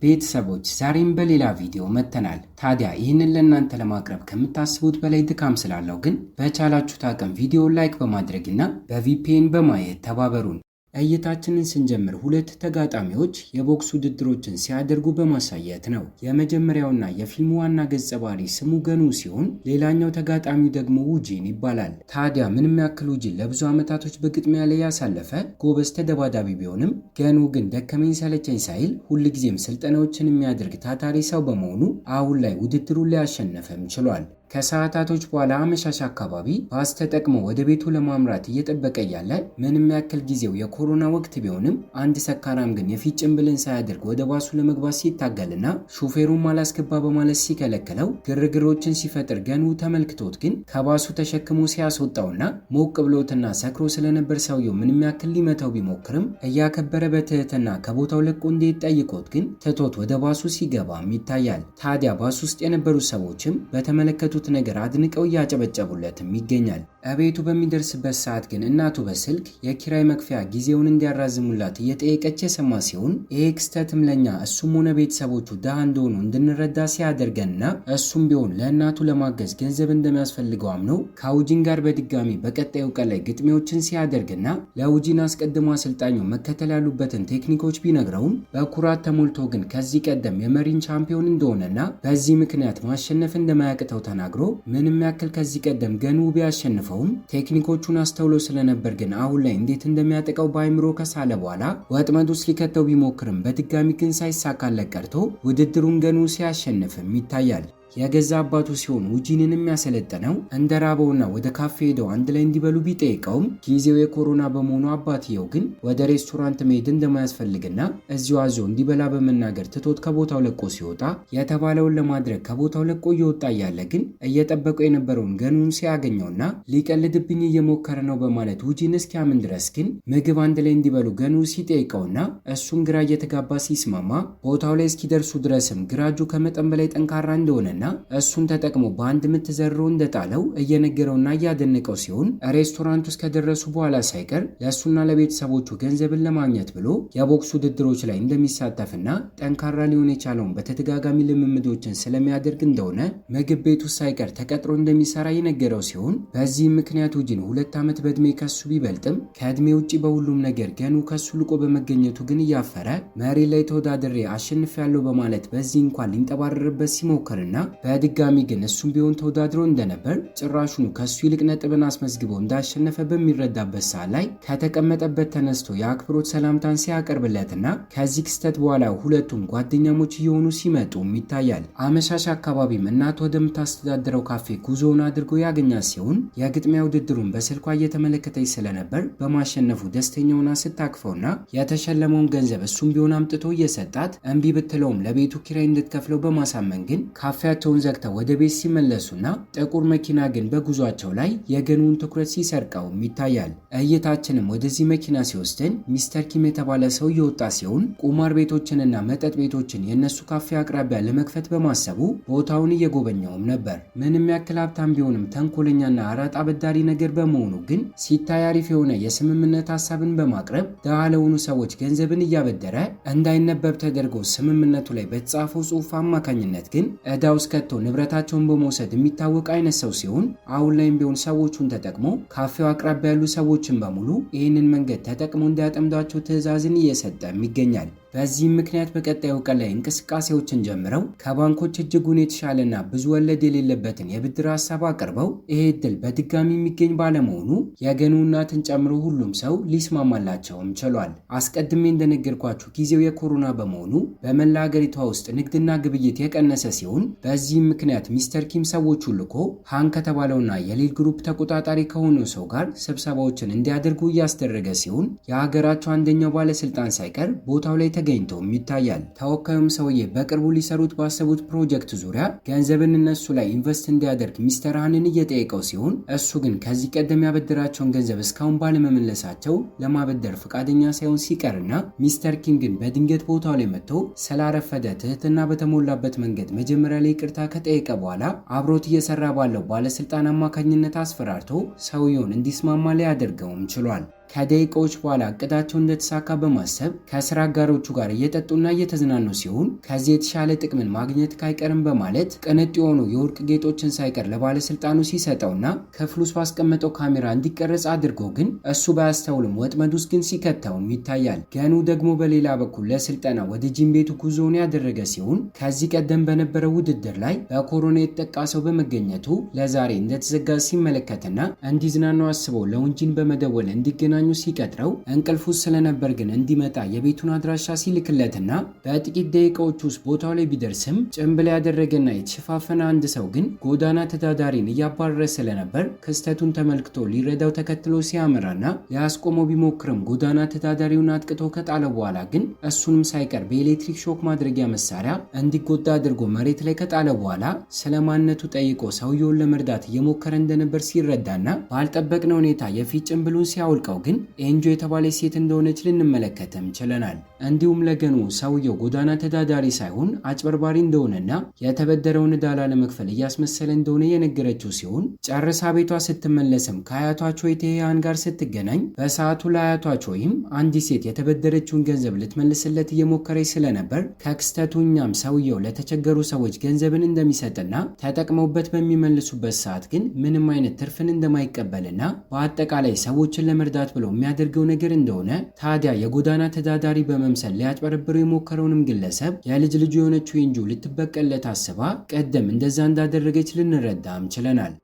ቤተሰቦች ዛሬም በሌላ ቪዲዮ መጥተናል። ታዲያ ይህንን ለእናንተ ለማቅረብ ከምታስቡት በላይ ድካም ስላለው ግን በቻላችሁት አቅም ቪዲዮውን ላይክ በማድረግና በቪፒኤን በማየት ተባበሩን። እይታችንን ስንጀምር ሁለት ተጋጣሚዎች የቦክስ ውድድሮችን ሲያደርጉ በማሳየት ነው። የመጀመሪያውና የፊልሙ ዋና ገጸ ባህሪ ስሙ ገኑ ሲሆን ሌላኛው ተጋጣሚው ደግሞ ውጂን ይባላል። ታዲያ ምንም ያክል ውጂን ለብዙ ዓመታቶች በግጥሚያ ላይ ያሳለፈ ጎበዝ ተደባዳቢ ቢሆንም ገኑ ግን ደከመኝ ሰለቸኝ ሳይል ሁልጊዜም ስልጠናዎችን የሚያደርግ ታታሪ ሰው በመሆኑ አሁን ላይ ውድድሩን ሊያሸነፈም ችሏል። ከሰዓታቶች በኋላ አመሻሽ አካባቢ ባስ ተጠቅሞ ወደ ቤቱ ለማምራት እየጠበቀ ያለ ምንም ያክል ጊዜው የኮሮና ወቅት ቢሆንም አንድ ሰካራም ግን የፊት ጭንብልን ሳያደርግ ወደ ባሱ ለመግባት ሲታገልና ሹፌሩን ማላስገባ በማለት ሲከለክለው ግርግሮችን ሲፈጥር ገኑ ተመልክቶት ግን ከባሱ ተሸክሞ ሲያስወጣውና ሞቅ ብሎትና ሰክሮ ስለነበር ሰውየው ምንም ያክል ሊመታው ቢሞክርም እያከበረ በትህትና ከቦታው ለቆ እንዲሄድ ጠይቆት ግን ትቶት ወደ ባሱ ሲገባም ይታያል። ታዲያ ባሱ ውስጥ የነበሩ ሰዎችም በተመለከቱ ነገር አድንቀው እያጨበጨቡለትም ይገኛል። እቤቱ በሚደርስበት ሰዓት ግን እናቱ በስልክ የኪራይ መክፈያ ጊዜውን እንዲያራዝሙላት እየጠየቀች የሰማ ሲሆን ይሄ ክስተትም ለኛ እሱም ሆነ ቤተሰቦቹ ድሃ እንደሆኑ እንድንረዳ ሲያደርገንና እሱም ቢሆን ለእናቱ ለማገዝ ገንዘብ እንደሚያስፈልገው አምነው ከውጂን ጋር በድጋሚ በቀጣዩ ቀን ላይ ግጥሚያዎችን ሲያደርግና ለውጂን አስቀድሞ አሰልጣኙ መከተል ያሉበትን ቴክኒኮች ቢነግረውም በኩራት ተሞልቶ ግን ከዚህ ቀደም የመሪን ቻምፒዮን እንደሆነና በዚህ ምክንያት ማሸነፍ እንደማያቅተው ተናግሮ ምንም ያክል ከዚህ ቀደም ገኑ ቢያሸንፈውም ቴክኒኮቹን አስተውሎ ስለነበር ግን አሁን ላይ እንዴት እንደሚያጠቃው በአይምሮ ከሳለ በኋላ ወጥመድ ውስጥ ሊከተው ቢሞክርም በድጋሚ ግን ሳይሳካለት ቀርቶ ውድድሩን ገኑ ሲያሸንፍም ይታያል። የገዛ አባቱ ሲሆን ውጂንን የሚያሰለጥነው እንደራበውና ወደ ካፌ ሄደው አንድ ላይ እንዲበሉ ቢጠይቀውም ጊዜው የኮሮና በመሆኑ አባትየው ግን ወደ ሬስቶራንት መሄድ እንደማያስፈልግና እዚሁ አዞ እንዲበላ በመናገር ትቶት ከቦታው ለቆ ሲወጣ የተባለውን ለማድረግ ከቦታው ለቆ እየወጣ እያለ ግን እየጠበቀው የነበረውን ገኑን ሲያገኘውና ሊቀልድብኝ እየሞከረ ነው በማለት ውጂን እስኪያምን ድረስ ግን ምግብ አንድ ላይ እንዲበሉ ገኑ ሲጠይቀውና እሱም ግራ እየተጋባ ሲስማማ ቦታው ላይ እስኪደርሱ ድረስም ግራ እጁ ከመጠን በላይ ጠንካራ እንደሆነ እሱን ተጠቅሞ በአንድ ምት ዘሮ እንደጣለው እየነገረውና እያደነቀው ሲሆን ሬስቶራንት ውስጥ ከደረሱ በኋላ ሳይቀር ለእሱና ለቤተሰቦቹ ገንዘብን ለማግኘት ብሎ የቦክስ ውድድሮች ላይ እንደሚሳተፍና ጠንካራ ሊሆን የቻለውን በተደጋጋሚ ልምምዶችን ስለሚያደርግ እንደሆነ ምግብ ቤቱ ሳይቀር ተቀጥሮ እንደሚሰራ የነገረው ሲሆን በዚህም ምክንያት ውጂን 2 ዓመት በእድሜ ከሱ ቢበልጥም ከእድሜ ውጭ በሁሉም ነገር ገኑ ከሱ ልቆ በመገኘቱ ግን እያፈረ መሪ ላይ ተወዳድሬ አሸንፊያለሁ በማለት በዚህ እንኳን ሊንጠባረርበት ሲሞክርና በድጋሚ ግን እሱም ቢሆን ተወዳድሮ እንደነበር ጭራሹኑ ከሱ ይልቅ ነጥብን አስመዝግቦ እንዳሸነፈ በሚረዳበት ሰዓት ላይ ከተቀመጠበት ተነስቶ የአክብሮት ሰላምታን ሲያቀርብለትና ከዚህ ክስተት በኋላ ሁለቱም ጓደኛሞች እየሆኑ ሲመጡም ይታያል። አመሻሽ አካባቢም እናት ወደምታስተዳድረው ካፌ ጉዞውን አድርጎ ያገኛት ሲሆን የግጥሚያ ውድድሩን በስልኳ እየተመለከተች ስለነበር በማሸነፉ ደስተኛ ሆና ስታቅፈውና የተሸለመውን ገንዘብ እሱም ቢሆን አምጥቶ እየሰጣት እምቢ ብትለውም ለቤቱ ኪራይ እንድትከፍለው በማሳመን ግን ካፌያቸውን ዘግተው ወደ ቤት ሲመለሱና ጥቁር መኪና ግን በጉዟቸው ላይ የገኑን ትኩረት ሲሰርቀውም ይታያል። እይታችንም ወደዚህ መኪና ሲወስድን ሚስተር ኪም የተባለ ሰው እየወጣ ሲሆን ቁማር ቤቶችንና መጠጥ ቤቶችን የነሱ ካፌ አቅራቢያ ለመክፈት በማሰቡ ቦታውን እየጎበኘውም ነበር። ምንም ያክል ሀብታም ቢሆንም ተንኮለኛና አራጣ አበዳሪ ነገር በመሆኑ ግን ሲታይ አሪፍ የሆነ የስምምነት ሀሳብን በማቅረብ ድሃ ለሆኑ ሰዎች ገንዘብን እያበደረ እንዳይነበብ ተደርጎ ስምምነቱ ላይ በተጻፈው ጽሑፍ አማካኝነት ግን ዕዳው ከቶ ንብረታቸውን በመውሰድ የሚታወቅ አይነት ሰው ሲሆን አሁን ላይም ቢሆን ሰዎቹን ተጠቅሞ ካፌው አቅራቢያ ያሉ ሰዎችን በሙሉ ይህንን መንገድ ተጠቅሞ እንዲያጠምዷቸው ትዕዛዝን እየሰጠም ይገኛል። በዚህም ምክንያት በቀጣዩ ቀን ላይ እንቅስቃሴዎችን ጀምረው ከባንኮች እጅጉን የተሻለና ብዙ ወለድ የሌለበትን የብድር ሀሳብ አቅርበው ይሄ እድል በድጋሚ የሚገኝ ባለመሆኑ የገኑ እናትን ጨምሮ ሁሉም ሰው ሊስማማላቸውም ችሏል። አስቀድሜ እንደነገርኳችሁ ጊዜው የኮሮና በመሆኑ በመላ ሀገሪቷ ውስጥ ንግድና ግብይት የቀነሰ ሲሆን በዚህም ምክንያት ሚስተር ኪም ሰዎቹን ልኮ ሃን ከተባለውና የሊል ግሩፕ ተቆጣጣሪ ከሆነው ሰው ጋር ስብሰባዎችን እንዲያደርጉ እያስደረገ ሲሆን የሀገራቸው አንደኛው ባለስልጣን ሳይቀር ቦታው ላይ ተገኝቶም ይታያል። ተወካዩም ሰውዬ በቅርቡ ሊሰሩት ባሰቡት ፕሮጀክት ዙሪያ ገንዘብን እነሱ ላይ ኢንቨስት እንዲያደርግ ሚስተር ሃንን እየጠየቀው ሲሆን እሱ ግን ከዚህ ቀደም ያበደራቸውን ገንዘብ እስካሁን ባለመመለሳቸው ለማበደር ፈቃደኛ ሳይሆን ሲቀርና ሚስተር ኪም ግን በድንገት ቦታው ላይ መጥቶ ስላረፈደ ትህትና በተሞላበት መንገድ መጀመሪያ ላይ ይቅርታ ከጠየቀ በኋላ አብሮት እየሰራ ባለው ባለስልጣን አማካኝነት አስፈራርቶ ሰውየውን እንዲስማማ ሊያደርገውም ችሏል። ከደቂቃዎች በኋላ እቅዳቸው እንደተሳካ በማሰብ ከስራ አጋሮቹ ጋር እየጠጡና እየተዝናኑ ሲሆን ከዚህ የተሻለ ጥቅምን ማግኘት ካይቀርም በማለት ቅንጡ የሆኑ የወርቅ ጌጦችን ሳይቀር ለባለስልጣኑ ሲሰጠውና ክፍል ውስጥ ባስቀመጠው ካሜራ እንዲቀረጽ አድርጎ ግን እሱ ባያስተውልም ወጥመድ ውስጥ ግን ሲከተውም ይታያል። ገኑ ደግሞ በሌላ በኩል ለስልጠና ወደ ጂም ቤቱ ጉዞውን ያደረገ ሲሆን ከዚህ ቀደም በነበረው ውድድር ላይ በኮሮና የተጠቃ ሰው በመገኘቱ ለዛሬ እንደተዘጋ ሲመለከትና እንዲዝናኑ አስበው ለውንጂን በመደወል እንዲገናኙ ሲቀጥረው እንቅልፍ ውስጥ ስለነበር ግን እንዲመጣ የቤቱን አድራሻ ሲልክለትና በጥቂት ደቂቃዎች ውስጥ ቦታው ላይ ቢደርስም ጭንብል ያደረገና የተሸፋፈነ አንድ ሰው ግን ጎዳና ተዳዳሪን እያባረረ ስለነበር ክስተቱን ተመልክቶ ሊረዳው ተከትሎ ሲያመራና ሊያስቆመው ቢሞክርም ጎዳና ተዳዳሪውን አጥቅቶ ከጣለ በኋላ ግን እሱንም ሳይቀር በኤሌክትሪክ ሾክ ማድረጊያ መሳሪያ እንዲጎዳ አድርጎ መሬት ላይ ከጣለ በኋላ ስለማንነቱ ጠይቆ ሰውየውን ለመርዳት እየሞከረ እንደነበር ሲረዳና ባልጠበቅነው ሁኔታ የፊት ጭንብሉን ሲያወልቀው ግን ኤንጆ የተባለች ሴት እንደሆነች ልንመለከትም ችለናል። እንዲሁም ለገኑ ሰውየው ጎዳና ተዳዳሪ ሳይሆን አጭበርባሪ እንደሆነና የተበደረውን ዕዳ ለመክፈል እያስመሰለ እንደሆነ የነገረችው ሲሆን ጨርሳ ቤቷ ስትመለስም ከአያቷ ቾይ ቴያን ጋር ስትገናኝ በሰዓቱ ለአያቷ ቾይም አንዲት ሴት የተበደረችውን ገንዘብ ልትመልስለት እየሞከረች ስለነበር ከክስተቱ እኛም ሰውየው ለተቸገሩ ሰዎች ገንዘብን እንደሚሰጥና ተጠቅመውበት በሚመልሱበት ሰዓት ግን ምንም አይነት ትርፍን እንደማይቀበልና በአጠቃላይ ሰዎችን ለመርዳት ብሎ የሚያደርገው ነገር እንደሆነ ታዲያ የጎዳና ተዳዳሪ በመምሰል ሊያጭበረብሩ የሞከረውንም ግለሰብ የልጅ ልጁ የሆነችው ኤንጆ ልትበቀለት አስባ ቀደም እንደዛ እንዳደረገች ልንረዳም ችለናል።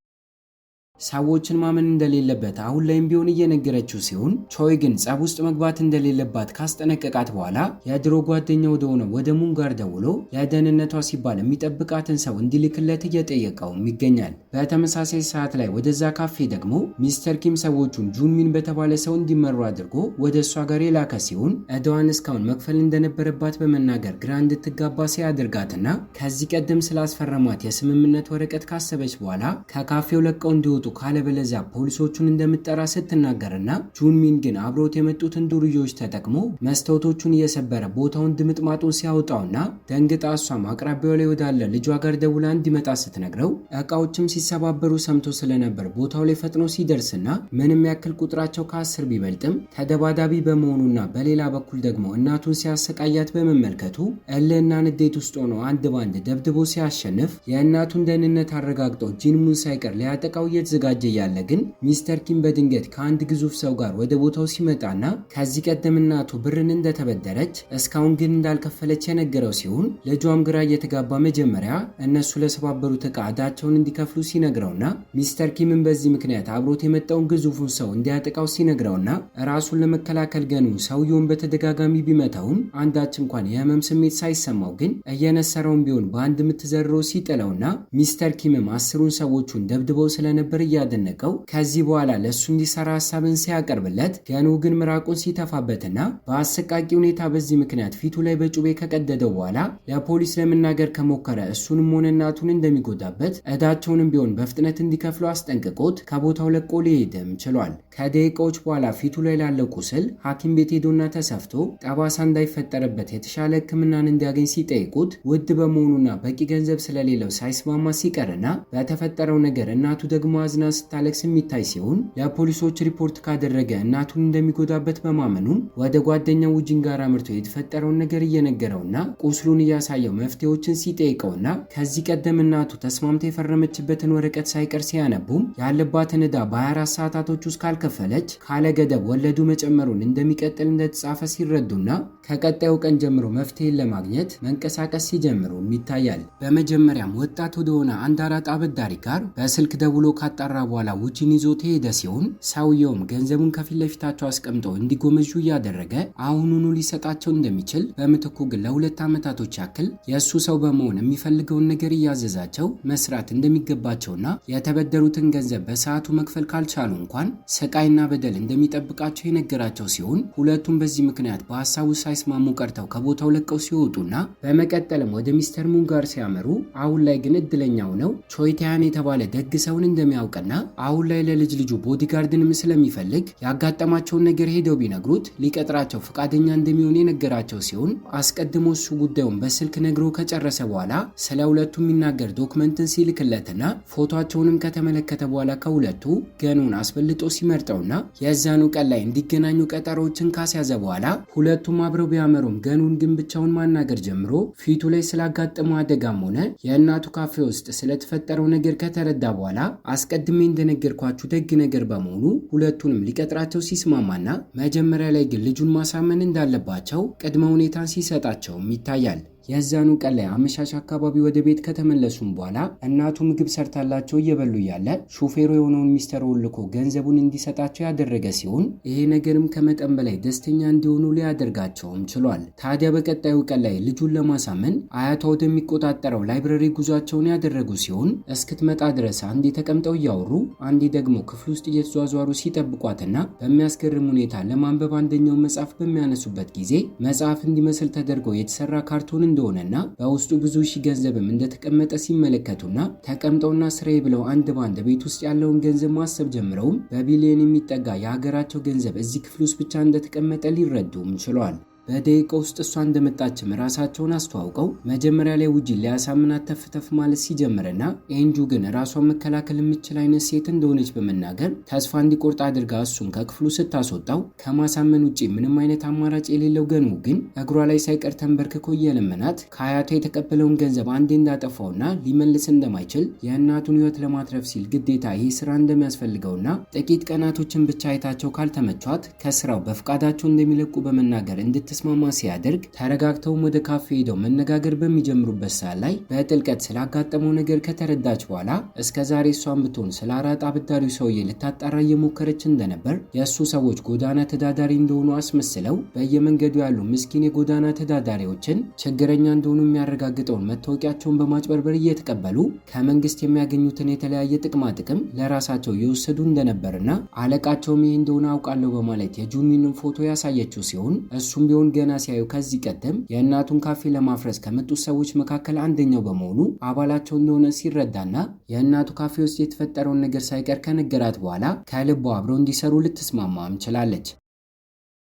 ሰዎችን ማመን እንደሌለበት አሁን ላይም ቢሆን እየነገረችው ሲሆን ቾይ ግን ጸብ ውስጥ መግባት እንደሌለባት ካስጠነቀቃት በኋላ የድሮ ጓደኛ ወደሆነ ወደ ሙን ጋር ደውሎ ለደህንነቷ ሲባል የሚጠብቃትን ሰው እንዲልክለት እየጠየቀውም ይገኛል። በተመሳሳይ ሰዓት ላይ ወደዛ ካፌ ደግሞ ሚስተር ኪም ሰዎቹን ጁንሚን በተባለ ሰው እንዲመሩ አድርጎ ወደ እሷ ጋር የላከ ሲሆን ዕዳዋን እስካሁን መክፈል እንደነበረባት በመናገር ግራ እንድትጋባ ሲያደርጋትና ከዚህ ቀደም ስላስፈረማት የስምምነት ወረቀት ካሰበች በኋላ ከካፌው ለቀው እንዲወጡ ካለበለዚያ ፖሊሶቹን እንደምትጠራ ስትናገርና ጁንሚን ግን አብሮት የመጡትን ዱርዮች ተጠቅሞ መስታወቶቹን እየሰበረ ቦታውን ድምጥማጡን ሲያወጣውና ደንግጣ እሷም አቅራቢያው ላይ ወዳለ ልጇ ጋር ደውላ እንዲመጣ ስትነግረው እቃዎችም ሲሰባበሩ ሰምቶ ስለነበር ቦታው ላይ ፈጥኖ ሲደርስና ምንም ያክል ቁጥራቸው ከ10 ቢበልጥም ተደባዳቢ በመሆኑና በሌላ በኩል ደግሞ እናቱን ሲያሰቃያት በመመልከቱ እልህና ንዴት ውስጥ ሆኖ አንድ ባንድ ደብድቦ ሲያሸንፍ የእናቱን ደህንነት አረጋግጦ ጂንሙን ሳይቀር ሊያጠቃው እየተዘጋጀ ያለ ግን ሚስተር ኪም በድንገት ከአንድ ግዙፍ ሰው ጋር ወደ ቦታው ሲመጣና ከዚህ ቀደም እናቱ ብርን እንደተበደረች እስካሁን ግን እንዳልከፈለች የነገረው ሲሆን ልጇም ግራ እየተጋባ መጀመሪያ እነሱ ለሰባበሩት ዕቃ ዕዳቸውን እንዲከፍሉ ሲነግረውና ሚስተር ኪምን በዚህ ምክንያት አብሮት የመጣውን ግዙፉን ሰው እንዲያጠቃው ሲነግረውና ራሱን ለመከላከል ገኑ ሰውየውን በተደጋጋሚ ቢመታውም አንዳች እንኳን የህመም ስሜት ሳይሰማው ግን እየነሰረውን ቢሆን በአንድ ምትዘርሮ ሲጥለውና ሚስተር ኪምም 10ሩን ሰዎቹን ደብድበው ስለነበር እያደነቀው ከዚህ በኋላ ለሱ እንዲሰራ ሐሳብን ሲያቀርብለት ገኑ ግን ምራቁን ሲተፋበትና በአሰቃቂ ሁኔታ በዚህ ምክንያት ፊቱ ላይ በጩቤ ከቀደደው በኋላ ለፖሊስ ለመናገር ከሞከረ እሱንም ሆነ እናቱን እንደሚጎዳበት ዕዳቸውንም ቢሆን በፍጥነት እንዲከፍሉ አስጠንቅቆት ከቦታው ለቆ ሊሄድም ችሏል። ከደቂቃዎች በኋላ ፊቱ ላይ ላለው ቁስል ሐኪም ቤት ሄዶና ተሰፍቶ ጠባሳ እንዳይፈጠርበት የተሻለ ሕክምናን እንዲያገኝ ሲጠይቁት ውድ በመሆኑና በቂ ገንዘብ ስለሌለው ሳይስማማ ሲቀርና በተፈጠረው ነገር እናቱ ደግሞ አዝና ስታለቅስ የሚታይ ሲሆን ለፖሊሶች ሪፖርት ካደረገ እናቱን እንደሚጎዳበት በማመኑም ወደ ጓደኛው ውጂን ጋር አምርቶ የተፈጠረውን ነገር እየነገረውና ቁስሉን እያሳየው መፍትሄዎችን ሲጠይቀውና ከዚህ ቀደም እናቱ ተስማምታ የፈረመችበትን ወረቀት ሳይቀር ሲያነቡም ያለባትን ዕዳ በ24 ሰዓታቶች ውስጥ ካልከፈለች ካለ ገደብ ወለዱ መጨመሩን እንደሚቀጥል እንደተጻፈ ሲረዱና ከቀጣዩ ቀን ጀምሮ መፍትሄን ለማግኘት መንቀሳቀስ ሲጀምሩም ይታያል። በመጀመሪያም ወጣት ወደሆነ አንድ አራጣ አበዳሪ ጋር በስልክ ደውሎ ካጣራ በኋላ ውጂን ይዞት ሄደ ሲሆን ሰውየውም ገንዘቡን ከፊት ለፊታቸው አስቀምጦ እንዲጎመዡ እያደረገ አሁኑኑ ሊሰጣቸው እንደሚችል በምትኩ ግን ለ2 ዓመታቶች ያክል የእሱ ሰው በመሆን የሚፈልገውን ነገር እያዘዛቸው መስራት እንደሚገባቸውና የተበደሩትን ገንዘብ በሰዓቱ መክፈል ካልቻሉ እንኳን ስቃይና በደል እንደሚጠብቃቸው የነገራቸው ሲሆን ሁለቱም በዚህ ምክንያት በሀሳቡ ሳይስማሙ ቀርተው ከቦታው ለቀው ሲወጡና በመቀጠልም ወደ ሚስተር ሙን ጋር ሲያመሩ አሁን ላይ ግን እድለኛው ነው ቾይ ቴያን የተባለ ደግ ሰውን እንደሚያውቅ እንደሚያውቅና አሁን ላይ ለልጅ ልጁ ቦዲጋርድንም ስለሚፈልግ ያጋጠማቸውን ነገር ሄደው ቢነግሩት ሊቀጥራቸው ፈቃደኛ እንደሚሆን የነገራቸው ሲሆን አስቀድሞ እሱ ጉዳዩን በስልክ ነግሮ ከጨረሰ በኋላ ስለ ሁለቱ የሚናገር ዶክመንትን ሲልክለትና ፎቶቸውንም ከተመለከተ በኋላ ከሁለቱ ገኑን አስበልጦ ሲመርጠውና የዛኑ ቀን ላይ እንዲገናኙ ቀጠሮዎችን ካስያዘ በኋላ ሁለቱም አብረው ቢያመሩም ገኑን ግን ብቻውን ማናገር ጀምሮ ፊቱ ላይ ስላጋጠመው አደጋም ሆነ የእናቱ ካፌ ውስጥ ስለተፈጠረው ነገር ከተረዳ በኋላ አስቀድሜ እንደነገርኳችሁ ደግ ነገር በመሆኑ ሁለቱንም ሊቀጥራቸው ሲስማማና መጀመሪያ ላይ ግን ልጁን ማሳመን እንዳለባቸው ቅድመ ሁኔታን ሲሰጣቸውም ይታያል። የዛኑ ቀን ላይ አመሻሽ አካባቢ ወደ ቤት ከተመለሱም በኋላ እናቱ ምግብ ሰርታላቸው እየበሉ እያለ ሹፌሩ የሆነውን ሚስተር ወልኮ ገንዘቡን እንዲሰጣቸው ያደረገ ሲሆን ይሄ ነገርም ከመጠን በላይ ደስተኛ እንዲሆኑ ሊያደርጋቸውም ችሏል። ታዲያ በቀጣዩ ቀን ላይ ልጁን ለማሳመን አያቷ ወደሚቆጣጠረው ላይብረሪ ጉዟቸውን ያደረጉ ሲሆን እስክትመጣ ድረስ አንዴ ተቀምጠው እያወሩ አንዴ ደግሞ ክፍል ውስጥ እየተዟዟሩ ሲጠብቋትና በሚያስገርም ሁኔታ ለማንበብ አንደኛው መጽሐፍ በሚያነሱበት ጊዜ መጽሐፍ እንዲመስል ተደርጎ የተሰራ ካርቶን እንደሆነና በውስጡ ብዙ ሺህ ገንዘብም እንደተቀመጠ ሲመለከቱና ተቀምጠውና ስራዬ ብለው አንድ ባንድ ቤት ውስጥ ያለውን ገንዘብ ማሰብ ጀምረውም በቢሊዮን የሚጠጋ የሀገራቸው ገንዘብ እዚህ ክፍል ውስጥ ብቻ እንደተቀመጠ ሊረዱም ችሏል። በደቂቃ ውስጥ እሷ እንደመጣችም ራሳቸውን አስተዋውቀው መጀመሪያ ላይ ውጂን ሊያሳምናት ተፍተፍ ማለት ሲጀምርና ኤንጁ ግን ራሷን መከላከል የምትችል አይነት ሴት እንደሆነች በመናገር ተስፋ እንዲቆርጥ አድርጋ እሱን ከክፍሉ ስታስወጣው ከማሳመን ውጪ ምንም አይነት አማራጭ የሌለው ገኑ ግን እግሯ ላይ ሳይቀር ተንበርክኮ እየለመናት ከአያቷ የተቀበለውን ገንዘብ አንዴ እንዳጠፋውና ሊመልስ እንደማይችል የእናቱን ሕይወት ለማትረፍ ሲል ግዴታ ይህ ስራ እንደሚያስፈልገውና ጥቂት ቀናቶችን ብቻ አይታቸው ካልተመቿት ከስራው በፍቃዳቸው እንደሚለቁ በመናገር እንድትስማማ ሲያደርግ ተረጋግተውም ወደ ካፌ ሄደው መነጋገር በሚጀምሩበት ሰዓት ላይ በጥልቀት ስላጋጠመው ነገር ከተረዳች በኋላ እስከዛሬ እሷን ብትሆን ስለ አራጣ አበዳሪው ሰውዬ ልታጣራ እየሞከረች እንደነበር የእሱ ሰዎች ጎዳና ተዳዳሪ እንደሆኑ አስመስለው በየመንገዱ ያሉ ምስኪን የጎዳና ተዳዳሪዎችን ችግረኛ እንደሆኑ የሚያረጋግጠውን መታወቂያቸውን በማጭበርበር እየተቀበሉ ከመንግስት የሚያገኙትን የተለያየ ጥቅማ ጥቅም ለራሳቸው የወሰዱ እንደነበርና አለቃቸውም ይህ እንደሆነ አውቃለሁ በማለት የጁሚንን ፎቶ ያሳየችው ሲሆን እሱም ቢሆን ገና ሲያዩ ከዚህ ቀደም የእናቱን ካፌ ለማፍረስ ከመጡት ሰዎች መካከል አንደኛው በመሆኑ አባላቸው እንደሆነ ሲረዳና የእናቱ ካፌ ውስጥ የተፈጠረውን ነገር ሳይቀር ከነገራት በኋላ ከልቧ አብረው እንዲሰሩ ልትስማማም ችላለች።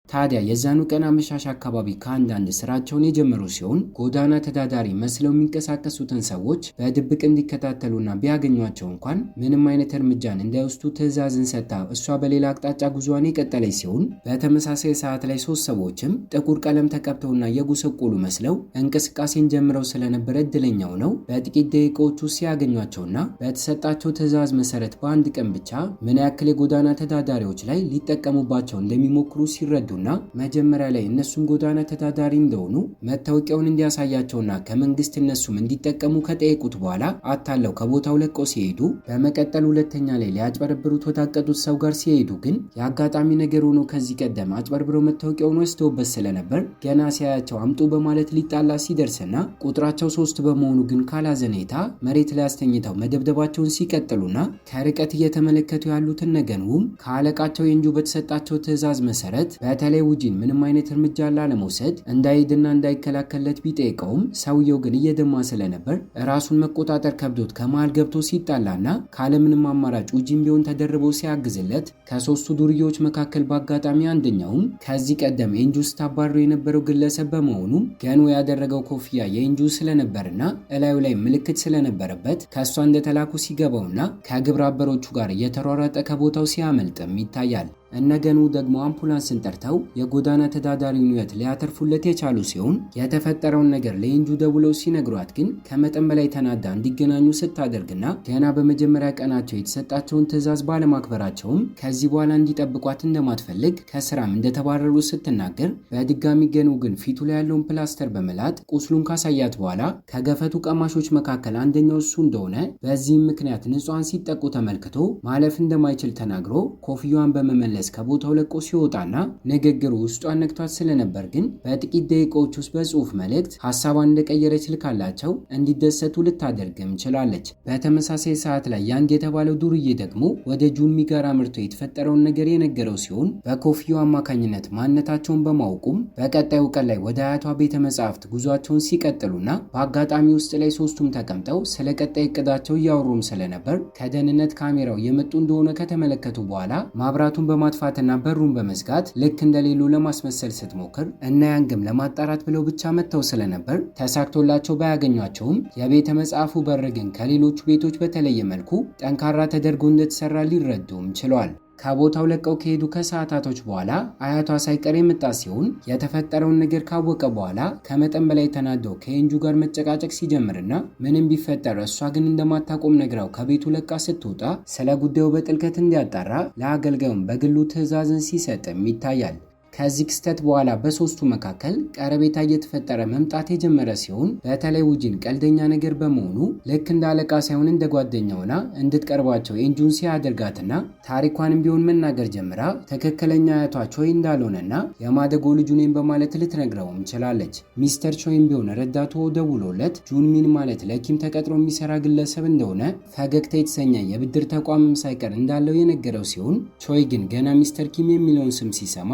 ታዲያ የዛኑ ቀን አመሻሽ አካባቢ ከአንዳንድ ስራቸውን የጀመሩ ሲሆን ጎዳና ተዳዳሪ መስለው የሚንቀሳቀሱትን ሰዎች በድብቅ እንዲከታተሉና ቢያገኟቸው እንኳን ምንም አይነት እርምጃን እንዳይወስዱ ትዕዛዝን ሰጥታ እሷ በሌላ አቅጣጫ ጉዟን የቀጠለች ሲሆን በተመሳሳይ ሰዓት ላይ ሶስት ሰዎችም ጥቁር ቀለም ተቀብተውና የጉሰቆሉ መስለው እንቅስቃሴን ጀምረው ስለነበረ እድለኛው ነው በጥቂት ደቂቃዎቹ ሲያገኟቸውና በተሰጣቸው ትዕዛዝ መሰረት በአንድ ቀን ብቻ ምን ያክል የጎዳና ተዳዳሪዎች ላይ ሊጠቀሙባቸው እንደሚሞክሩ ሲረዱ መጀመሪያ ላይ እነሱም ጎዳና ተዳዳሪ እንደሆኑ መታወቂያውን እንዲያሳያቸውና ከመንግስት እነሱም እንዲጠቀሙ ከጠየቁት በኋላ አታለው ከቦታው ለቀው ሲሄዱ በመቀጠል ሁለተኛ ላይ ሊያጭበረብሩት ወዳቀዱት ሰው ጋር ሲሄዱ ግን የአጋጣሚ ነገር ሆኖ ከዚህ ቀደም አጭበርብረው መታወቂያውን ወስደውበት ስለነበር ገና ሲያያቸው አምጡ በማለት ሊጣላ ሲደርስና ቁጥራቸው 3 በመሆኑ ግን ካላዘኔታ መሬት ላይ አስተኝተው መደብደባቸውን ሲቀጥሉና ከርቀት እየተመለከቱ ያሉትን ነገንውም ከአለቃቸው የእንጁ በተሰጣቸው ትዕዛዝ መሰረት በተለይ ውጂን ምንም አይነት እርምጃ ላለመውሰድ እንዳይሄድና እንዳይከላከልለት ቢጠይቀውም ሰውየው ግን እየደማ ስለነበር ራሱን መቆጣጠር ከብዶት ከመሃል ገብቶ ሲጣላና ካለምንም አማራጭ ውጂን ቢሆን ተደርበው ሲያግዝለት ከሶስቱ ዱርዬዎች መካከል በአጋጣሚ አንደኛውም ከዚህ ቀደም ኤንጁ ስታባረው የነበረው ግለሰብ በመሆኑ ገኑ ያደረገው ኮፍያ የኤንጁ ስለነበርና እላዩ ላይ ምልክት ስለነበረበት ከሷ እንደተላኩ ሲገባውና ከግብረ አበሮቹ ጋር እየተሯሯጠ ከቦታው ሲያመልጥም ይታያል። እነገኑ ደግሞ አምቡላንስን ጠርተው የጎዳና ተዳዳሪውን ሕይወት ሊያተርፉለት የቻሉ ሲሆን የተፈጠረውን ነገር ለኤንጁ ደውለው ሲነግሯት ግን ከመጠን በላይ ተናዳ እንዲገናኙ ስታደርግና ገና በመጀመሪያ ቀናቸው የተሰጣቸውን ትዕዛዝ ባለማክበራቸውም ከዚህ በኋላ እንዲጠብቋት እንደማትፈልግ ከስራም እንደተባረሩ ስትናገር በድጋሚ ገኑ ግን ፊቱ ላይ ያለውን ፕላስተር በመላጥ ቁስሉን ካሳያት በኋላ ከገፈቱ ቀማሾች መካከል አንደኛው እሱ እንደሆነ በዚህም ምክንያት ንጹሃን ሲጠቁ ተመልክቶ ማለፍ እንደማይችል ተናግሮ ኮፍያዋን በመመለስ በመታገዝ ከቦታው ለቆ ሲወጣና ንግግሩ ውስጧን ነክቷት ስለነበር ግን በጥቂት ደቂቃዎች ውስጥ በጽሁፍ መልእክት ሀሳቧን እንደቀየረች ልካላቸው እንዲደሰቱ ልታደርግም ችላለች። በተመሳሳይ ሰዓት ላይ ያንግ የተባለው ዱርዬ ደግሞ ወደ ጁንሚ ጋር አምርቶ የተፈጠረውን ነገር የነገረው ሲሆን በኮፍያው አማካኝነት ማንነታቸውን በማወቁም በቀጣዩ ቀን ላይ ወደ አያቷ ቤተ መጻሕፍት ጉዟቸውን ሲቀጥሉና በአጋጣሚ ውስጥ ላይ ሶስቱም ተቀምጠው ስለ ቀጣይ እቅዳቸው እያወሩም ስለነበር ከደህንነት ካሜራው የመጡ እንደሆነ ከተመለከቱ በኋላ ማብራቱን በማጥፋትና በሩን በመዝጋት ልክ እንደሌሉ ለማስመሰል ስትሞክር እና ያንግም ለማጣራት ብለው ብቻ መጥተው ስለነበር ተሳክቶላቸው ባያገኟቸውም የቤተ መጽሐፉ በር ግን ከሌሎቹ ቤቶች በተለየ መልኩ ጠንካራ ተደርጎ እንደተሰራ ሊረዱም ችለዋል። ከቦታው ለቀው ከሄዱ ከሰዓታቶች በኋላ አያቷ ሳይቀር የመጣ ሲሆን የተፈጠረውን ነገር ካወቀ በኋላ ከመጠን በላይ ተናዶ ከኤንጁ ጋር መጨቃጨቅ ሲጀምርና ምንም ቢፈጠር እሷ ግን እንደማታቆም ነግራው ከቤቱ ለቃ ስትወጣ ስለ ጉዳዩ በጥልቀት እንዲያጣራ ለአገልጋዩም በግሉ ትዕዛዝን ሲሰጥም ይታያል። ከዚህ ክስተት በኋላ በሶስቱ መካከል ቀረቤታ እየተፈጠረ መምጣት የጀመረ ሲሆን በተለይ ውጂን ቀልደኛ ነገር በመሆኑ ልክ እንደ አለቃ ሳይሆን እንደ ጓደኛውና እንድትቀርባቸው ኤንጁን ሲያደርጋትና ታሪኳንም ቢሆን መናገር ጀምራ ትክክለኛ አያቷ ቾይ እንዳልሆነና የማደጎ ልጁ ነኝ በማለት ልትነግረውም ችላለች። ሚስተር ቾይም ቢሆን ረዳቱ ደውሎለት ጁንሚን ማለት ለኪም ተቀጥሮ የሚሰራ ግለሰብ እንደሆነ ፈገግታ የተሰኘ የብድር ተቋምም ሳይቀር እንዳለው የነገረው ሲሆን ቾይ ግን ገና ሚስተር ኪም የሚለውን ስም ሲሰማ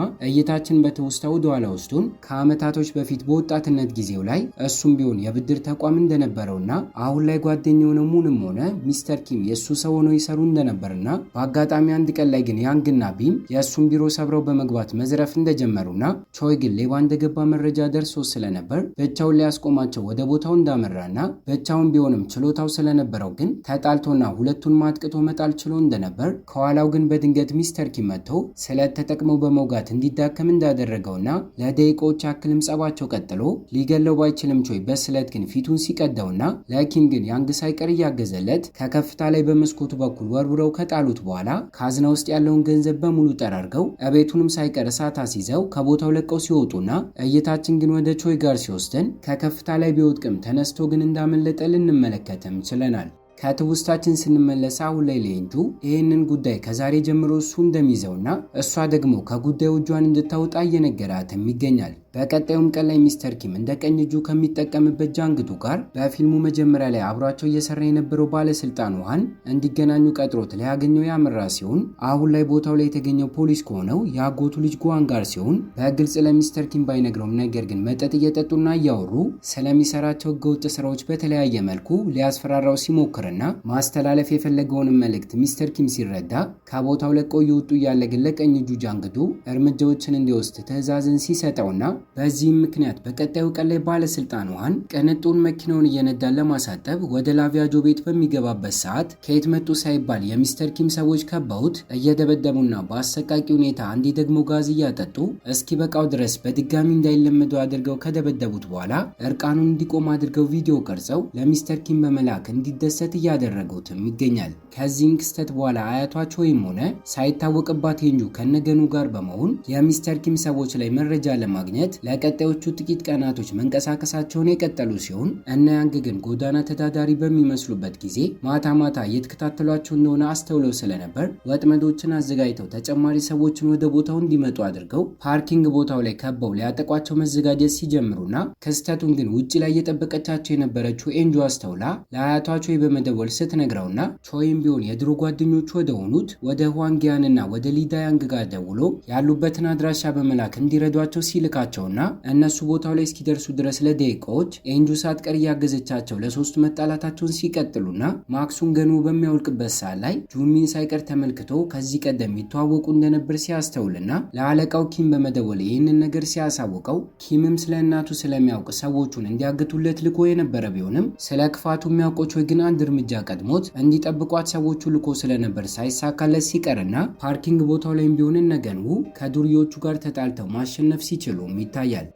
ታችን በትውስታ ወደ ኋላ ወስዶን ከአመታቶች በፊት በወጣትነት ጊዜው ላይ እሱም ቢሆን የብድር ተቋም እንደነበረውና አሁን ላይ ጓደኛው ነው ሙንም ሆነ ሚስተር ኪም የሱ ሰው ሆነው ይሰሩ እንደነበርና በአጋጣሚ አንድ ቀን ላይ ግን ያንግና ቢም የእሱን ቢሮ ሰብረው በመግባት መዝረፍ እንደጀመሩና ቾይ ግን ሌባ እንደገባ መረጃ ደርሶ ስለነበር ብቻውን ሊያስቆማቸው ወደ ቦታው እንዳመራና ብቻውን ቢሆንም ችሎታው ስለነበረው ግን ተጣልቶና ሁለቱን ማጥቅቶ መጣል ችሎ እንደነበር ከኋላው ግን በድንገት ሚስተር ኪም መጥቶ ስለተጠቅመው በመውጋት እንዲዳከም እንዳደረገውና ለደቂቃዎች ያክልም ጸባቸው ቀጥሎ ሊገለው ባይችልም ቾይ በስለት ግን ፊቱን ሲቀደውና ለኪም ግን ያንግ ሳይቀር እያገዘለት ከከፍታ ላይ በመስኮቱ በኩል ወርውረው ከጣሉት በኋላ ካዝና ውስጥ ያለውን ገንዘብ በሙሉ ጠራርገው እቤቱንም ሳይቀር እሳት አስይዘው ከቦታው ለቀው ሲወጡና እይታችን ግን ወደ ቾይ ጋር ሲወስደን ከከፍታ ላይ ቢወድቅም ተነስቶ ግን እንዳመለጠ ልንመለከትም ችለናል። ከትውስታችን ስንመለስ አሁን ላይ ለኤንጁ ይህንን ጉዳይ ከዛሬ ጀምሮ እሱ እንደሚይዘውና እሷ ደግሞ ከጉዳዩ እጇን እንድታወጣ እየነገራትም ይገኛል። በቀጣዩም ቀን ላይ ሚስተር ኪም እንደ ቀኝ እጁ ከሚጠቀምበት ጃንግቱ ጋር በፊልሙ መጀመሪያ ላይ አብሯቸው እየሰራ የነበረው ባለስልጣን ውሃን እንዲገናኙ ቀጥሮት ሊያገኘው ያመራ ሲሆን አሁን ላይ ቦታው ላይ የተገኘው ፖሊስ ከሆነው የአጎቱ ልጅ ጉዋን ጋር ሲሆን በግልጽ ለሚስተር ኪም ባይነግረውም ነገር ግን መጠጥ እየጠጡና እያወሩ ስለሚሰራቸው ህገወጥ ስራዎች በተለያየ መልኩ ሊያስፈራራው ሲሞክርና ማስተላለፍ የፈለገውን መልእክት ሚስተር ኪም ሲረዳ ከቦታው ለቀው እየወጡ እያለ ግን ለቀኝ እጁ ጃንግቱ እርምጃዎችን እንዲወስድ ትዕዛዝን ሲሰጠውና በዚህም ምክንያት በቀጣዩ ቀን ላይ ባለስልጣን ውሃን ቅንጡን መኪናውን እየነዳን ለማሳጠብ ወደ ላቪያጆ ቤት በሚገባበት ሰዓት ከየት መጡ ሳይባል የሚስተር ኪም ሰዎች ከበውት እየደበደቡና በአሰቃቂ ሁኔታ አንዴ ደግሞ ጋዝ እያጠጡ እስኪ በቃው ድረስ በድጋሚ እንዳይለመዱ አድርገው ከደበደቡት በኋላ እርቃኑን እንዲቆም አድርገው ቪዲዮ ቀርጸው ለሚስተር ኪም በመላክ እንዲደሰት እያደረጉትም ይገኛል። ከዚህም ክስተት በኋላ አያቷ ቾይም ሆነ ሳይታወቅባት ኤንጁ ከነገኑ ጋር በመሆን የሚስተር ኪም ሰዎች ላይ መረጃ ለማግኘት ለቀጣዮቹ ጥቂት ቀናቶች መንቀሳቀሳቸውን የቀጠሉ ሲሆን እና ያንግ ግን ጎዳና ተዳዳሪ በሚመስሉበት ጊዜ ማታ ማታ እየተከታተሏቸው እንደሆነ አስተውለው ስለነበር ወጥመዶችን አዘጋጅተው ተጨማሪ ሰዎችን ወደ ቦታው እንዲመጡ አድርገው ፓርኪንግ ቦታው ላይ ከበው ሊያጠቋቸው መዘጋጀት ሲጀምሩና ክስተቱን ግን ውጭ ላይ እየጠበቀቻቸው የነበረችው ኤንጁ አስተውላ ለአያቷ ቾይ በመደወል ስትነግረውና ቾይም ቢሆን የድሮ ጓደኞቹ ወደ ሆኑት ወደ ህዋንጊያንና ወደ ሊዳ ያንግ ጋር ደውሎ ያሉበትን አድራሻ በመላክ እንዲረዷቸው ሲልካቸውና እነሱ ቦታው ላይ እስኪደርሱ ድረስ ለደቂቃዎች ኤንጁ ሳትቀር እያገዘቻቸው ለሶስቱ መጣላታቸውን ሲቀጥሉና ማክሱን ገኑ በሚያወልቅበት ሰዓት ላይ ጁንሚን ሳይቀር ተመልክቶ ከዚህ ቀደም የሚተዋወቁ እንደነበር ሲያስተውልና ለአለቃው ኪም በመደወል ይህንን ነገር ሲያሳውቀው ኪምም ስለ እናቱ ስለሚያውቅ ሰዎቹን እንዲያግቱለት ልኮ የነበረ ቢሆንም ስለ ክፋቱ የሚያውቀው ቾይ ግን አንድ እርምጃ ቀድሞት እንዲጠብቋት ሰዎቹ ልኮ ስለነበር ሳይሳካለት ሲቀርና ፓርኪንግ ቦታው ላይም ቢሆን ነገኑ ከዱርዮቹ ጋር ተጣልተው ማሸነፍ ሲችሉም ይታያል።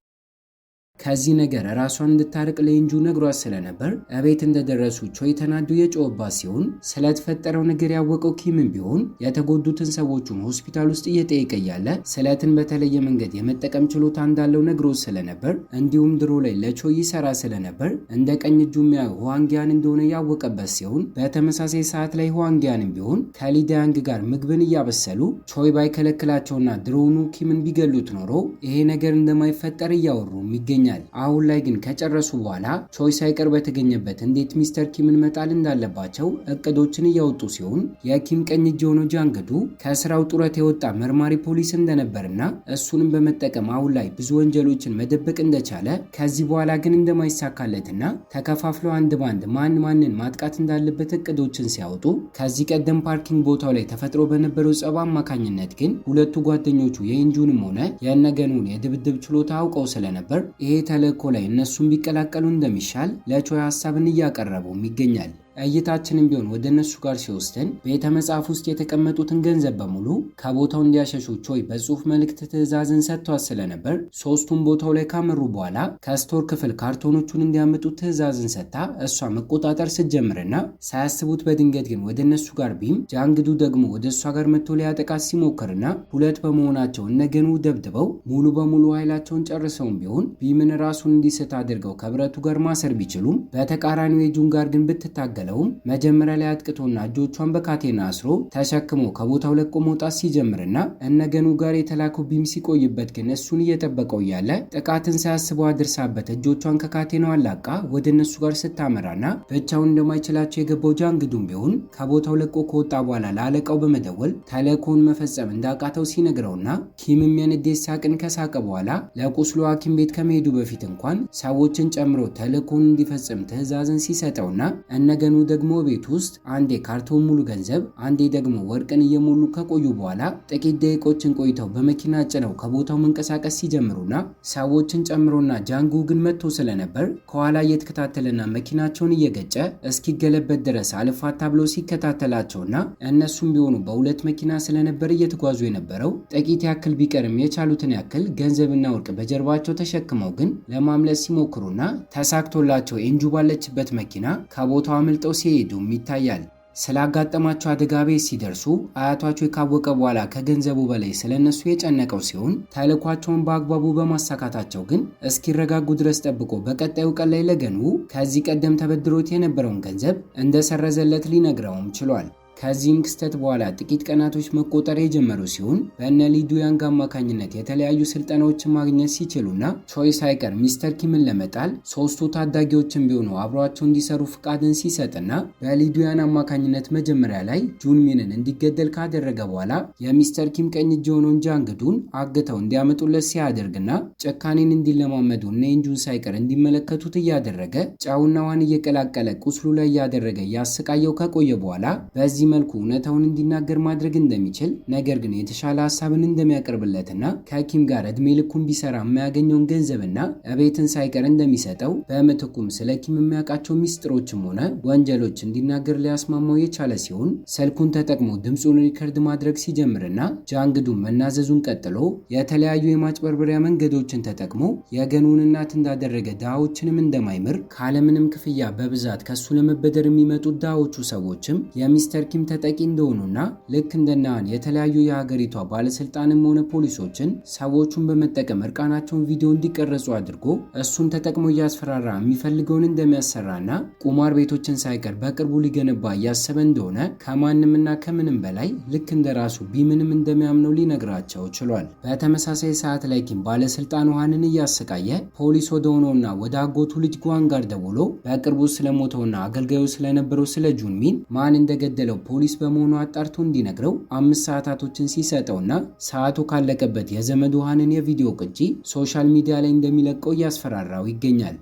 ከዚህ ነገር ራሷን እንድታርቅ ለኢንጁ ነግሯት ስለነበር እቤት እንደደረሱ ቾይ ተናዶ የጮህባት ሲሆን ስለተፈጠረው ነገር ያወቀው ኪምም ቢሆን የተጎዱትን ሰዎቹን ሆስፒታል ውስጥ እየጠየቀ ያለ ስለትን በተለየ መንገድ የመጠቀም ችሎታ እንዳለው ነግሮት ስለነበር እንዲሁም ድሮ ላይ ለቾይ ይሰራ ስለነበር እንደ ቀኝ እጁ የሚያየው ሁዋንጊያን እንደሆነ ያወቀበት ሲሆን በተመሳሳይ ሰዓት ላይ ሁዋንጊያንም ቢሆን ከሊዳያንግ ጋር ምግብን እያበሰሉ ቾይ ባይከለክላቸውና ድሮውኑ ኪምን ቢገሉት ኖሮ ይሄ ነገር እንደማይፈጠር እያወሩም ይገኛል። አሁን ላይ ግን ከጨረሱ በኋላ ቾይ ሳይቀር በተገኘበት እንዴት ሚስተር ኪምን መጣል እንዳለባቸው እቅዶችን እያወጡ ሲሆን የኪም ቀኝ እጅ የሆነው ጃንግዱ ከስራው ጡረት የወጣ መርማሪ ፖሊስ እንደነበርና እሱንም በመጠቀም አሁን ላይ ብዙ ወንጀሎችን መደበቅ እንደቻለ ከዚህ በኋላ ግን እንደማይሳካለትና ተከፋፍለው አንድ ባንድ ማንን ማጥቃት እንዳለበት እቅዶችን ሲያወጡ ከዚህ ቀደም ፓርኪንግ ቦታው ላይ ተፈጥሮ በነበረው ጸብ አማካኝነት ግን ሁለቱ ጓደኞቹ የኢንጁንም ሆነ የነገኑን የድብድብ ችሎታ አውቀው ስለነበር ይሄ ተልእኮ ላይ እነሱን ቢቀላቀሉ እንደሚሻል ለቾይ ሐሳብን እያቀረቡም ይገኛል። እይታችንም ቢሆን ወደ እነሱ ጋር ሲወስደን ቤተ መጽሐፍ ውስጥ የተቀመጡትን ገንዘብ በሙሉ ከቦታው እንዲያሸሹ ቾይ በጽሁፍ መልእክት ትዕዛዝን ሰጥቷት ስለነበር ሶስቱም ቦታው ላይ ካመሩ በኋላ ከስቶር ክፍል ካርቶኖቹን እንዲያመጡ ትዕዛዝን ሰጥታ እሷ መቆጣጠር ስትጀምርና ሳያስቡት በድንገት ግን ወደ እነሱ ጋር ቢም ጃንግዱ ደግሞ ወደ እሷ ጋር መጥቶ ሊያጠቃት ሲሞክርና ሁለት በመሆናቸው እነገኑ ደብድበው ሙሉ በሙሉ ኃይላቸውን ጨርሰውም ቢሆን ቢምን ራሱን እንዲስት አድርገው ከብረቱ ጋር ማሰር ቢችሉም በተቃራኒው የጁን ጋር ግን ብትታገል መጀመሪያ ላይ አጥቅቶና እጆቿን በካቴና አስሮ ተሸክሞ ከቦታው ለቆ መውጣት ሲጀምርና እነገኑ ጋር የተላከው ቢም ሲቆይበት ግን እሱን እየጠበቀው ያለ ጥቃትን ሳያስበው አድርሳበት እጆቿን ከካቴናው አላቃ ወደ እነሱ ጋር ስታመራና ብቻውን እንደማይችላቸው የገባው ጃንግዱም ቢሆን ከቦታው ለቆ ከወጣ በኋላ ለአለቃው በመደወል ተልእኮውን መፈጸም እንዳቃተው ሲነግረውና ኪምም የንዴት ሳቅን ከሳቀ በኋላ ለቁስሉ ሐኪም ቤት ከመሄዱ በፊት እንኳን ሰዎችን ጨምሮ ተልእኮውን እንዲፈጽም ትዕዛዝን ሲሰጠውና እነገኑ ደግሞ ቤት ውስጥ አንዴ ካርቶን ሙሉ ገንዘብ አንዴ ደግሞ ወርቅን እየሞሉ ከቆዩ በኋላ ጥቂት ደቂቆችን ቆይተው በመኪና ጭነው ከቦታው መንቀሳቀስ ሲጀምሩና ሰዎችን ጨምሮና ጃንጉ ግን መጥቶ ስለነበር ከኋላ እየተከታተለና መኪናቸውን እየገጨ እስኪገለበት ድረስ አልፋታ ብሎ ሲከታተላቸውና እነሱም ቢሆኑ በሁለት መኪና ስለነበር እየተጓዙ የነበረው ጥቂት ያክል ቢቀርም የቻሉትን ያክል ገንዘብና ወርቅ በጀርባቸው ተሸክመው ግን ለማምለጥ ሲሞክሩና ተሳክቶላቸው ኤንጁ ባለችበት መኪና ከቦታው አምልጠው ሲሄዱም ይታያል። ስላጋጠማቸው አደጋ ቤት ሲደርሱ አያቷቸው ካወቀ በኋላ ከገንዘቡ በላይ ስለነሱ የጨነቀው ሲሆን ተልኳቸውን በአግባቡ በማሳካታቸው ግን እስኪረጋጉ ድረስ ጠብቆ በቀጣዩ ቀን ላይ ለገኑ ከዚህ ቀደም ተበድሮት የነበረውን ገንዘብ እንደሰረዘለት ሊነግረውም ችሏል። ከዚህም ክስተት በኋላ ጥቂት ቀናቶች መቆጠር የጀመሩ ሲሆን በእነ ሊዱያንግ አማካኝነት የተለያዩ ስልጠናዎችን ማግኘት ሲችሉና ቾይ ሳይቀር ሚስተር ኪምን ለመጣል ሶስቱ ታዳጊዎችን ቢሆኑ አብሯቸው እንዲሰሩ ፍቃድን ሲሰጥና በሊዱያን አማካኝነት መጀመሪያ ላይ ጁንሚንን እንዲገደል ካደረገ በኋላ የሚስተር ኪም ቀኝ እጅ የሆነውን ጃንግዱን አግተው እንዲያመጡለት ሲያደርግና ጭካኔን እንዲለማመዱ እነ ኢንጁን ሳይቀር እንዲመለከቱት እያደረገ ጨውና ውሃን እየቀላቀለ ቁስሉ ላይ እያደረገ ያሰቃየው ከቆየ በኋላ በዚህ መልኩ እውነታውን እንዲናገር ማድረግ እንደሚችል ነገር ግን የተሻለ ሐሳብን እንደሚያቀርብለትና ከኪም ጋር እድሜ ልኩን ቢሰራ የማያገኘውን ገንዘብና እቤትን ሳይቀር እንደሚሰጠው በምትኩም ስለ ኪም የሚያውቃቸው ሚስጥሮችም ሆነ ወንጀሎች እንዲናገር ሊያስማማው የቻለ ሲሆን ስልኩን ተጠቅሞ ድምፁን ሪከርድ ማድረግ ሲጀምርና ጃንግዱን መናዘዙን ቀጥሎ የተለያዩ የማጭበርበሪያ መንገዶችን ተጠቅሞ የገኑን እናት እንዳደረገ ድሃዎችንም እንደማይምር ካለምንም ክፍያ በብዛት ከሱ ለመበደር የሚመጡ ድሃዎቹ ሰዎችም የሚስተር ኪም ተጠቂ እንደሆኑና ልክ እንደናን የተለያዩ የሀገሪቷ ባለስልጣንም ሆነ ፖሊሶችን ሰዎቹን በመጠቀም እርቃናቸውን ቪዲዮ እንዲቀረጹ አድርጎ እሱን ተጠቅሞ እያስፈራራ የሚፈልገውን እንደሚያሰራና ቁማር ቤቶችን ሳይቀር በቅርቡ ሊገነባ እያሰበ እንደሆነ ከማንምና ከምንም በላይ ልክ እንደራሱ ቢምንም እንደሚያምነው ሊነግራቸው ችሏል። በተመሳሳይ ሰዓት ላይ ኪም ባለስልጣን ውሃንን እያሰቃየ ፖሊስ ወደ ሆነውና ወደ አጎቱ ልጅ ጓን ጋር ደውሎ በቅርቡ ስለሞተውና አገልጋዩ ስለነበረው ስለ ጁንሚን ማን እንደገደለው ፖሊስ በመሆኑ አጣርቶ እንዲነግረው 5 ሰዓታቶችን ሲሰጠውና ሰዓቱ ካለቀበት የዘመድ ውሃንን የቪዲዮ ቅጂ ሶሻል ሚዲያ ላይ እንደሚለቀው እያስፈራራው ይገኛል።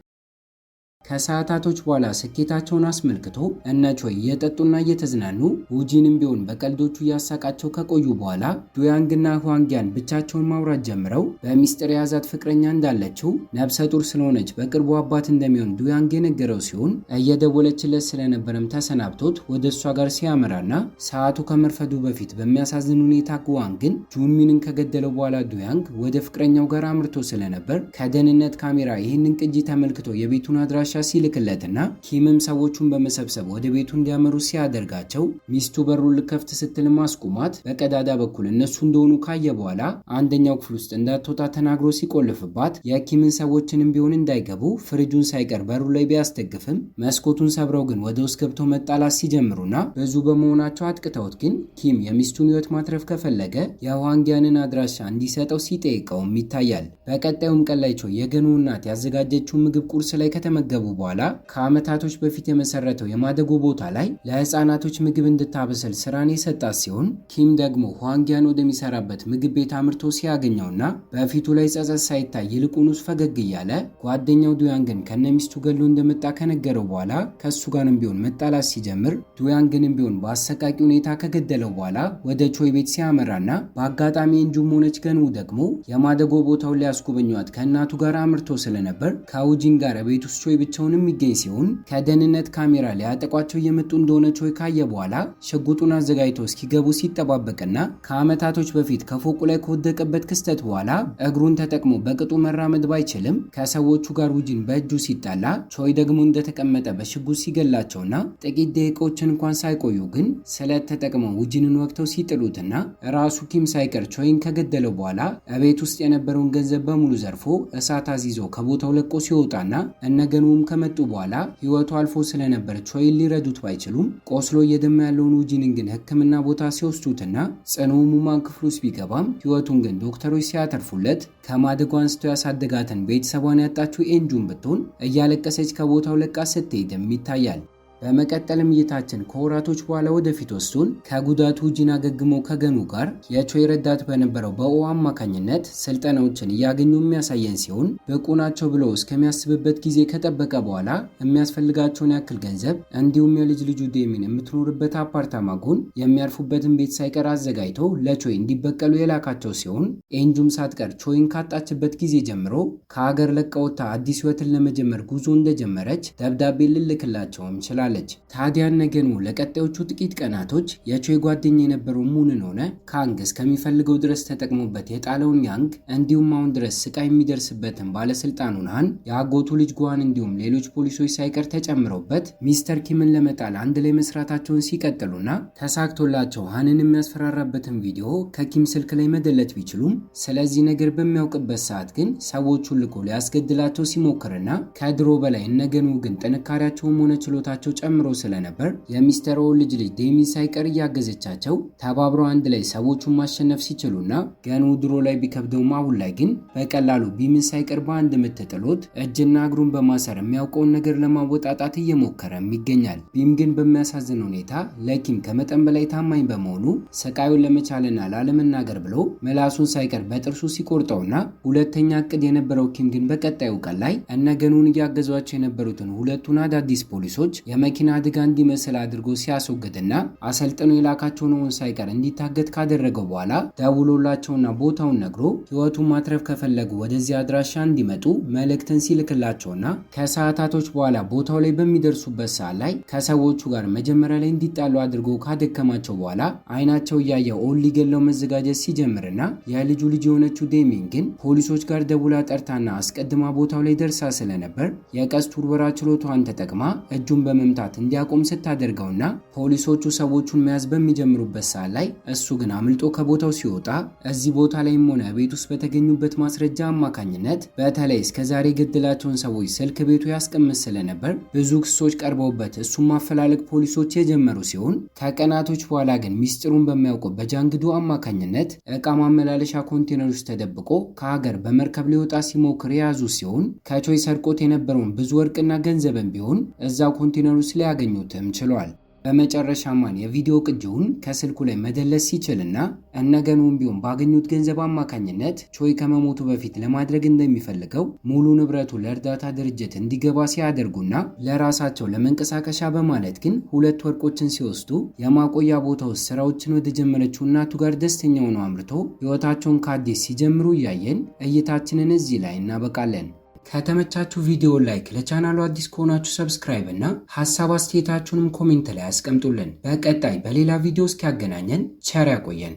ከሰዓታቶች በኋላ ስኬታቸውን አስመልክቶ እነ ቾይ እየጠጡና እየተዝናኑ ውጂንም ቢሆን በቀልዶቹ እያሳቃቸው ከቆዩ በኋላ ዱያንግና ህዋንጊያን ብቻቸውን ማውራት ጀምረው በሚስጥር የያዛት ፍቅረኛ እንዳለችው ነብሰ ጡር ስለሆነች በቅርቡ አባት እንደሚሆን ዱያንግ የነገረው ሲሆን እየደወለችለት ስለነበረም ተሰናብቶት ወደ እሷ ጋር ሲያመራና ሰዓቱ ከመርፈዱ በፊት በሚያሳዝን ሁኔታ ህዋንግን ጁንሚንን ከገደለው በኋላ ዱያንግ ወደ ፍቅረኛው ጋር አምርቶ ስለነበር ከደህንነት ካሜራ ይህንን ቅጂ ተመልክቶ የቤቱን አድራሻ ሲልክለትና ኪምም ሰዎቹን በመሰብሰብ ወደ ቤቱ እንዲያመሩ ሲያደርጋቸው ሚስቱ በሩን ልከፍት ስትል ማስቆማት በቀዳዳ በኩል እነሱ እንደሆኑ ካየ በኋላ አንደኛው ክፍል ውስጥ እንዳትወጣ ተናግሮ ሲቆልፍባት የኪምን ሰዎችንም ቢሆን እንዳይገቡ ፍሪጁን ሳይቀር በሩ ላይ ቢያስደግፍም መስኮቱን ሰብረው ግን ወደ ውስጥ ገብተው መጣላት ሲጀምሩና ብዙ በመሆናቸው አጥቅተውት ግን ኪም የሚስቱን ህይወት ማትረፍ ከፈለገ የህዋንጊያንን አድራሻ እንዲሰጠው ሲጠይቀውም ይታያል። በቀጣዩም ቀን ላይ ቾይ የገኑ እናት ያዘጋጀችውን ምግብ ቁርስ ላይ ከተመገቡ በኋላ ከአመታቶች በፊት የመሰረተው የማደጎ ቦታ ላይ ለህፃናቶች ምግብ እንድታበስል ስራን የሰጣት ሲሆን ኪም ደግሞ ህዋንጊያን ወደሚሰራበት ምግብ ቤት አምርቶ ሲያገኘውና በፊቱ ላይ ጸጸት ሳይታይ ይልቁንስ ፈገግ እያለ ጓደኛው ዱያንግን ከነሚስቱ ገሎ እንደመጣ ከነገረው በኋላ ከሱ ጋርም ቢሆን መጣላት ሲጀምር ዱያንግንም ቢሆን በአሰቃቂ ሁኔታ ከገደለው በኋላ ወደ ቾይ ቤት ሲያመራና በአጋጣሚ እንጁም ሆነች ገኑ ደግሞ የማደጎ ቦታውን ሊያስጎበኟት ከእናቱ ጋር አምርቶ ስለነበር ከውጂን ጋር ቤት ውስጥ ቾይ ብቻውን የሚገኝ ሲሆን ከደህንነት ካሜራ ሊያጠቋቸው እየመጡ እንደሆነ ቾይ ካየ በኋላ ሽጉጡን አዘጋጅቶ እስኪገቡ ሲጠባበቅና ከአመታቶች በፊት ከፎቁ ላይ ከወደቀበት ክስተት በኋላ እግሩን ተጠቅሞ በቅጡ መራመድ ባይችልም ከሰዎቹ ጋር ውጂን በእጁ ሲጣላ ቾይ ደግሞ እንደተቀመጠ በሽጉጥ ሲገላቸውና ጥቂት ደቂቃዎችን እንኳን ሳይቆዩ ግን ስለት ተጠቅመው ውጂንን ወቅተው ሲጥሉትና ራሱ ኪም ሳይቀር ቾይን ከገደለው በኋላ ቤት ውስጥ የነበረውን ገንዘብ በሙሉ ዘርፎ እሳት አዚዞ ከቦታው ለቆ ሲወጣና እነገኑም ከመጡ በኋላ ህይወቱ አልፎ ስለነበር ቾይን ሊረዱት ባይችሉም ቆስሎ እየደማ ያለውን ውጂንን ግን ሕክምና ቦታ ሲወስዱትና ጽኑ ህሙማን ክፍል ውስጥ ቢገባም ህይወቱን ግን ዶክተሮች ሲያተርፉለት ከማደጎ አንስቶ ያሳደጋትን ቤተሰቧን ያጣችው ኤንጁን ብትሆን እያለቀሰች ከቦታው ለቃ ስትሄድም ይታያል። በመቀጠልም እይታችን ከወራቶች በኋላ ወደፊት ወስዶን ከጉዳቱ ውጂን አገግሞ ከገኑ ጋር የቾይ ረዳት በነበረው በኦ አማካኝነት ስልጠናዎችን እያገኙ የሚያሳየን ሲሆን ብቁ ናቸው ብሎ እስከሚያስብበት ጊዜ ከጠበቀ በኋላ የሚያስፈልጋቸውን ያክል ገንዘብ እንዲሁም የልጅ ልጁ ዴሚን የምትኖርበት አፓርታማ ጎን የሚያርፉበትን ቤት ሳይቀር አዘጋጅቶ ለቾይ እንዲበቀሉ የላካቸው ሲሆን ኤንጁም ሳትቀር ቾይን ካጣችበት ጊዜ ጀምሮ ከሀገር ለቃ ወጥታ አዲስ ህይወትን ለመጀመር ጉዞ እንደጀመረች ደብዳቤ ልልክላቸውም ችላል። ታዲያ ነገኑ ለቀጣዮቹ ጥቂት ቀናቶች የቾይ ጓደኛ የነበረው ሙንን ሆነ ካንግ እስከሚፈልገው ድረስ ተጠቅሞበት የጣለውን ያንግ እንዲሁም አሁን ድረስ ስቃይ የሚደርስበትን ባለስልጣኑን ሃን የአጎቱ ልጅ ጓን እንዲሁም ሌሎች ፖሊሶች ሳይቀር ተጨምረውበት ሚስተር ኪምን ለመጣል አንድ ላይ መስራታቸውን ሲቀጥሉና ተሳክቶላቸው ሃንን የሚያስፈራራበትን ቪዲዮ ከኪም ስልክ ላይ መደለት ቢችሉም ስለዚህ ነገር በሚያውቅበት ሰዓት ግን ሰዎቹን ልኮ ሊያስገድላቸው ሲሞክርና ከድሮ በላይ እነገኑ ግን ጥንካሬያቸውም ሆነ ችሎታቸው ጨምሮ ስለነበር የሚስተር ኦ ልጅ ዴሚን ሳይቀር እያገዘቻቸው ተባብረው አንድ ላይ ሰዎቹን ማሸነፍ ሲችሉና ገኑ ድሮ ላይ ቢከብደውም አሁን ላይ ግን በቀላሉ ቢምን ሳይቀር በአንድ ምትጥሎት እጅና እግሩን በማሰር የሚያውቀውን ነገር ለማወጣጣት እየሞከረም ይገኛል። ቢም ግን በሚያሳዝን ሁኔታ ለኪም ከመጠን በላይ ታማኝ በመሆኑ ስቃዩን ለመቻልና ላለመናገር ብሎ ምላሱን ሳይቀር በጥርሱ ሲቆርጠውና ሁለተኛ እቅድ የነበረው ኪም ግን በቀጣዩ ቀን ላይ እነገኑን እያገዟቸው የነበሩትን ሁለቱን አዳዲስ ፖሊሶች የመኪና አደጋ እንዲመስል አድርጎ ሲያስወግድና አሰልጥኖ የላካቸውን ሳይቀር እንዲታገት ካደረገው በኋላ ደውሎላቸውና ቦታውን ነግሮ ህይወቱን ማትረፍ ከፈለጉ ወደዚህ አድራሻ እንዲመጡ መልእክትን ሲልክላቸውና ከሰዓታቶች በኋላ ቦታው ላይ በሚደርሱበት ሰዓት ላይ ከሰዎቹ ጋር መጀመሪያ ላይ እንዲጣሉ አድርጎ ካደከማቸው በኋላ አይናቸው እያየ ኦን ሊገለው መዘጋጀት ሲጀምርና የልጁ ልጅ የሆነችው ዴሚን ግን ፖሊሶች ጋር ደውላ ጠርታና አስቀድማ ቦታው ላይ ደርሳ ስለነበር የቀስት ውርወራ ችሎታዋን ተጠቅማ እጁን በመምታት እንዲያቆም ስታደርገውና ፖሊሶቹ ሰዎቹን መያዝ በሚጀምሩበት ሰዓት ላይ እሱ ግን አምልጦ ከቦታው ሲወጣ እዚህ ቦታ ላይም ሆነ ቤት ውስጥ በተገኙበት ማስረጃ አማካኝነት በተለይ እስከዛሬ ገደላቸውን ሰዎች ስልክ ቤቱ ያስቀምጥ ስለነበር ብዙ ክሶች ቀርበውበት እሱን ማፈላለግ ፖሊሶች የጀመሩ ሲሆን ከቀናቶች በኋላ ግን ሚስጥሩን በሚያውቀው በጃንግዱ አማካኝነት እቃ ማመላለሻ ኮንቴነር ውስጥ ተደብቆ ከሀገር በመርከብ ሊወጣ ሲሞክር የያዙ ሲሆን ከቾይ ሰርቆት የነበረውን ብዙ ወርቅና ገንዘብን ቢሆን እዛ ኮንቴነር ውስጥ ሊያገኙትም ችሏል። በመጨረሻማን የቪዲዮ ቅጂውን ከስልኩ ላይ መደለስ ሲችልና እነገኑም ቢሆን ባገኙት ገንዘብ አማካኝነት ቾይ ከመሞቱ በፊት ለማድረግ እንደሚፈልገው ሙሉ ንብረቱ ለእርዳታ ድርጅት እንዲገባ ሲያደርጉና ለራሳቸው ለመንቀሳቀሻ በማለት ግን 2 ወርቆችን ሲወስዱ የማቆያ ቦታ ውስጥ ስራዎችን ወደ ጀመረችው እናቱ ጋር ደስተኛ ሆነው አምርቶ ህይወታቸውን ከአዲስ ሲጀምሩ እያየን እይታችንን እዚህ ላይ እናበቃለን። ከተመቻችሁ ቪዲዮ ላይክ፣ ለቻናሉ አዲስ ከሆናችሁ ሰብስክራይብ እና ሐሳብ አስተያየታችሁንም ኮሜንት ላይ አስቀምጡልን። በቀጣይ በሌላ ቪዲዮ እስኪያገናኘን ቸር ያቆየን።